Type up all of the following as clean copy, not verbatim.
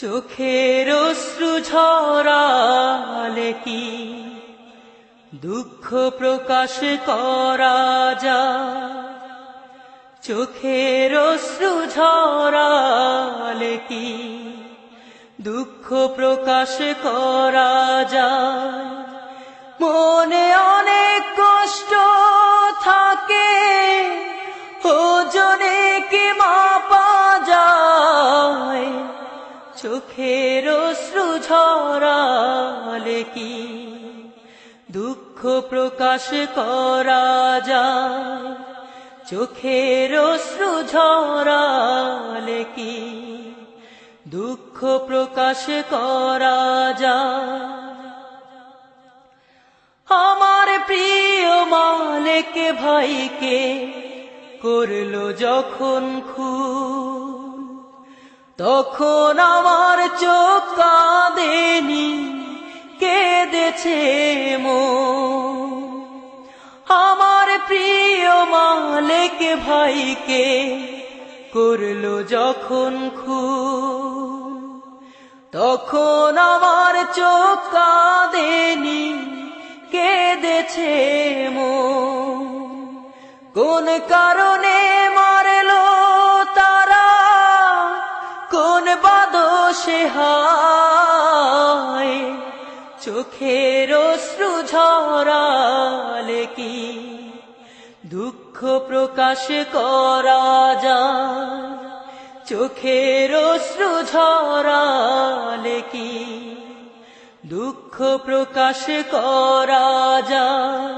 চোখের অশ্রু ঝরালে কি দুঃখ প্রকাশ করা যায়? চোখের অশ্রু ঝরালে কি দুঃখ প্রকাশ করা যায়? মনে অনেক কষ্ট থাকে, ওজনে কি মাপা যায়? চোখের অশ্রু ঝরালে কি দুঃখ প্রকাশ করা যায়? চোখের অশ্রু ঝরালে কি দুঃখ প্রকাশ করা যায়? আমার প্রিয় মালিক ভাইকে করলো যখন খুন, তখন আমার চোখ কাঁদেনি, কেঁদেছে মন। আমার প্রিয় মালিক ভাইকে করলো যখন খুন, তখন আমার চোখ কাঁদেনি, কেঁদেছে মন। কোন কারণে মারলো তারা, কোন বাদোষে হায়? চোখের অশ্রু ঝরালে কি দুঃখ প্রকাশ করা যায়? চোখের অশ্রু ঝরালে কি দুঃখ প্রকাশ করা যায়?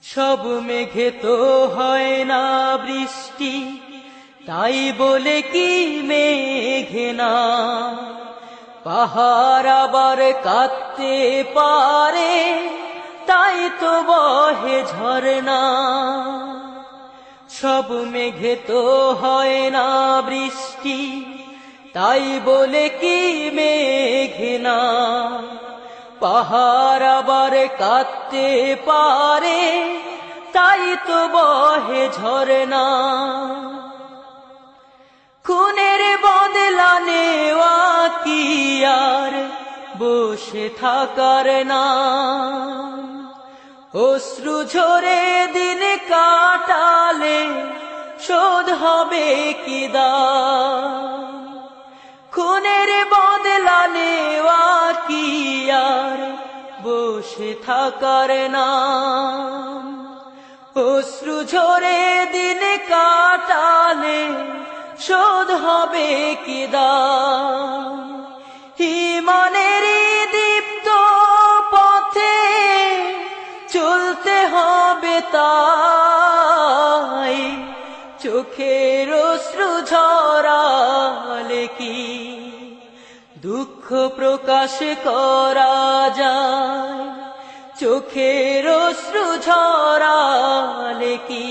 সব মেঘে তো হয় না বৃষ্টি, তাই বলে কি মেঘে না পাহাড় আবার কাঁদতে পারে, তাই তো বহে ঝরনা। সব মেঘে তো হয় না বৃষ্টি, তাই বলে কি মেঘে না পাহাড় আবার কাঁদতে পারে, তাই তো বহে ঝরনা। খুনের বদলা নেওয়া কি আর বসে থাকার না? অশ্রু ঝরে দিন কাটালে শোধ হবে কি দাম? খুনের বদলা নেওয়া কি আর বসে থাকার না? অশ্রু ঝরে দিন কাটালে শোধ হবে কি দাম? ঈমানের দীপ্ত পথে চলতে হবে তাই, চোখের অশ্রু ঝরালে কি দুঃখ প্রকাশ করা যায়? চোখের অশ্রু ঝরালে কি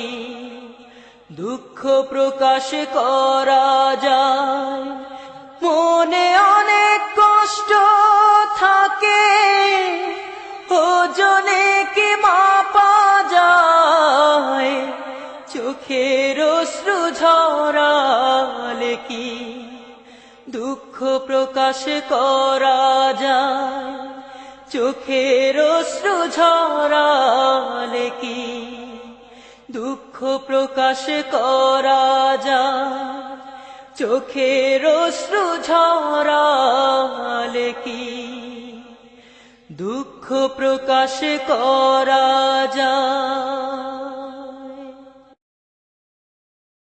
দুঃখ প্রকাশ করা যায়? মনে অনেক কষ্ট থাকে, ওজনে কি মাপা যায়? চোখের অশ্রু ঝরালে কি দুঃখ প্রকাশ করা যায়? চোখের অশ্রু ঝরালে কি দুঃখ প্রকাশ করা যায়? চোখের অশ্রু ঝরালে কি দুঃখ প্রকাশ করা যায়?